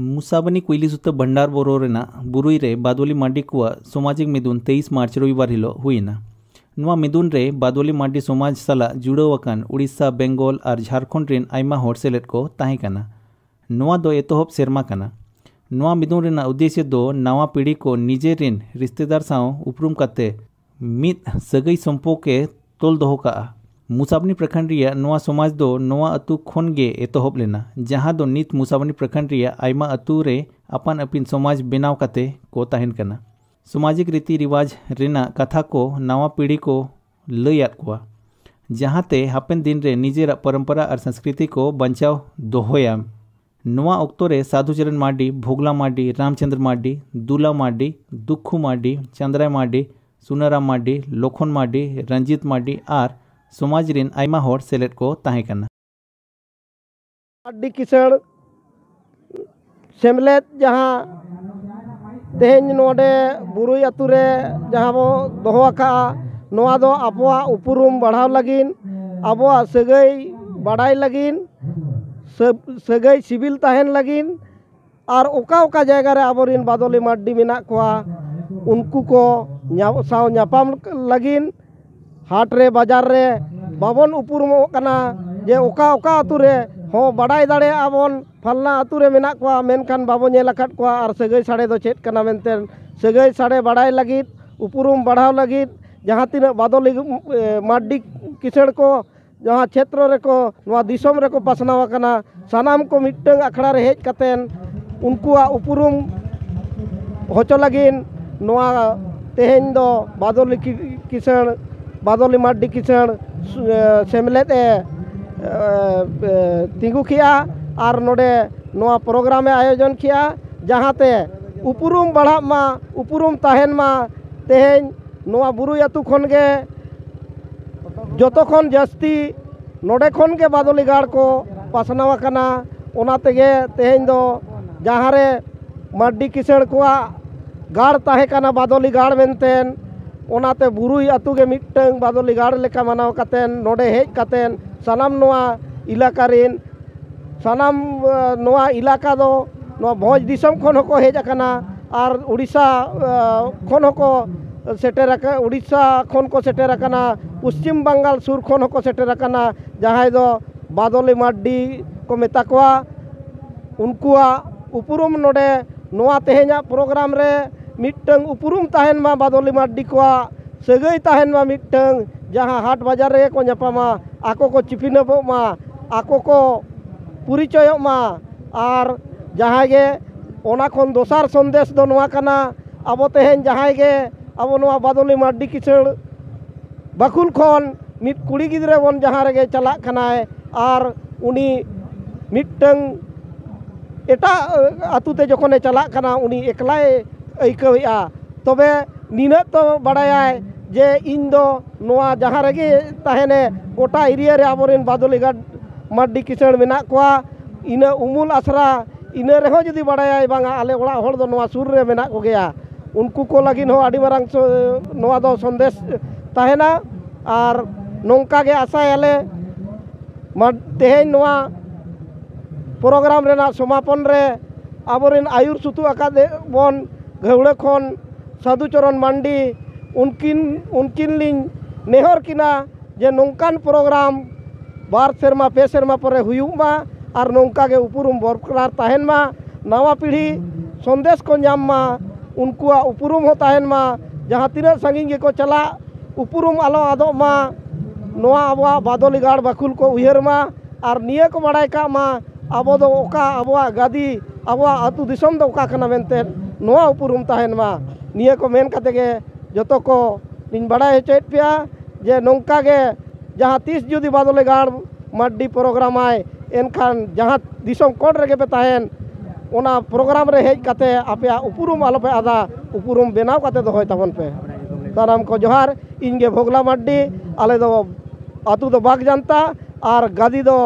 मुसाबनी कुइली सुत भंडार बोरो रेना बुरुई रे बादोली मांडी कुआ सामाजिक मिदुन 23 मार्च रविवार हिलो हुईना। नुआ मिदुन रे बादोली मांडी समाज साला जुड़ावकान उड़ीसा बेंगल और झारखंड रेन आयमा होड़ सेलेट को ताहे कना। नुआ दो एतोहब सेरमा कना। नुआ मिदुन रेना उद्देश्य दो नवा पीढ़ी को निजे रेन रिश्तेदार साव उपरुम काते मित सगई संपोके तोल दोहो का। मुसाबनी प्रखंड रिया नुआ समाज दो नुआ अतु खोन गे एतोहब लेना, जहां दो नित मुसाबनी प्रखंड रिया आयमा अतु रे अपन अपिन समाज बेनाव काते को ताहेन कना। सामाजिक रीति रिवाज रेना कथा को नवा पीढ़ी को लैयात कुआ, जहांते हापेन दिन रे निजेरा परंपरा और संस्कृति को बंचाव दोहोया। नुआ ऑक्टो रे साधुचरण मार्डी, भोगला मार्डी, रामचंद्र मार्डी, दुला मार्डी, दुखू मार्डी, चंद्राय मार्डी, सुनाराम मार्डी, लोखन मार्डी, रंजीत मार्डी और समाज रिन आयमा होड़ सेलेट को ताहे कना। मार्डी किसण सेमलेट जहाँ तेहेन नोडे बुरुई अतु रे जहाँ बो दोहो का नोआ दो आबोआ उपरुम बढ़ाव लगिन, आबोआ सगई बाड़ाई लगिन, सगई सिबिल ताहेन लगिन और ओका ओका जायगा रे आबोरिन बादोली मार्डी मेना कोआ उनको को साव न्यापाम लगिन हाट रे बाजार रे बाबन उपरुमो कना जे ओका ओका अतु रे हो बाड़ाई दाड़े आबोन फलना अतु रे मेना कोआ मेनखान बाबो नेल आकाद कोआ और सगई साड़े दो चेत कना मेनते सगई साड़े बाड़ाई लगिद उपरुम बढ़ाव लगिद जहाँ तीन बादोली मार्डी किसण को जहाँ क्षेत्र रे को नवा दिसोम रे को पासनाव कना सानाम को मिट्टंग अखड़ा रे हेज कतेन उनकुआ उपरुम होचो लगिन नवा तेहेन दो बादोली किसण बादोली मार्डी किसण सेमलेट तिगु किया और नोडे नोआ प्रोग्राम आयोजन किया जहाँते उपरुम बढ़ा मा उपरुम ताहेन मा तेहेन नोआ बुरुई अतु खन गे जतोखन जास्ती नोडे खन गे बादोली गाड़ को पासनाव कना। ओना तेगे तेहेन दो जहाँ रे मार्डी किसण कोआ गाड़ ताहे कना बादोली गाड़ मेनतेन ओनाते बुरुई अतु गे मिट्टंग बादोली गाड़ लेका मनाव कातेन नोडे हेज कातेन सानाम नोआ इलाका रेन सानाम नोआ इलाका दो नोआ भोज दिसम खन होको हेज अकना और उड़ीसा खन होको सेटेर उड़ीसा खन को सेटेर अकना पश्चिम बंगाल सुर खन होको सेटेर अकना जहां दो बादोली मार्डी को मेता कोआ उनकुआ उपरुम नोडे नोआ तेहेना प्रोग्राम रे मिट्टंग उपरुम ताहेन मा बादोली मार्डी कोआ सगई ताहेन मा मिट्टंग जहाँ हाट बाजार रे को न्यापामा आको को चिपिनबो मा आको को परिचय मा और जहाँ गे ओना खन दोसार संदेश दो नोआ कना आबो तेहेन जहाँ गे आबो नोआ बादोली मार्डी किसण बाकुल खन मिट कुड़ी गिद्रे बन जहाँ रे चला खनाय और उनी मिट्टंग एटा अतुते जखने चला खना उनी एकलाय ऐकवेआ तबे निना तो बड़ाय जे इन दो नोआ जहाँ रेगे ताहेने गोटा एरिया रे आबोरेन बादोली गाड़ मार्डी किसण मेना कोआ इना उमुल आसरा इना रेहो जदि बड़ाय बांगा आले ओड़ा होड़ दो नोआ सुर रे मेना को गया उनको को लगिन हो आडी मारांग नोआ दो संदेश ताहेना और नोंका गे आसायाले तेहेन नोआ प्रोग्राम रेना समापन रे आबोरेन आयुर सुतु आकादे बन घवड़े खन साधुचरण मांडी उनकिन लिंग नेहर किना जे नोंकान प्रोग्राम बार सेरमा पे सेरमा परे हुयुमा और नोंका गे उपरुम बरकरार ताहेन मा नवा पीढ़ी संदेश को नाम मा उनकुआ उपरुम हो ताहेन मा जहाँ तीना संगिंग गे को चला उपरुम आलो आदो मा नोआ आबोआ बादोली गाड़ बाकुल को उयहर मा और निया को बड़ाय का मा आबो दो ओका आबोआ गादी आबोआ अतु दिसम दो ओका कना मेनते नोआ उपरुम ताहेन मा निया को मेन काते गे जतो को लिंग बड़ाय चेत पिया जे नोंका गे जहाँ 30 जुदी बादोली गाड़ मार्डी प्रोग्राम आय एनखान जहाँ दिसम कोड रेगे पे ताहेन ओना प्रोग्राम रे हेज काते आपे उपरुम आलो पे आदा उपरुम बेनाव काते दोहोय ताबन पे ताराम को जोहार इनगे भोगला मार्डी आले दो अतु दो बाग जानता और गादी दो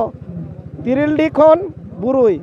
तिरिलडी खन बुरुई।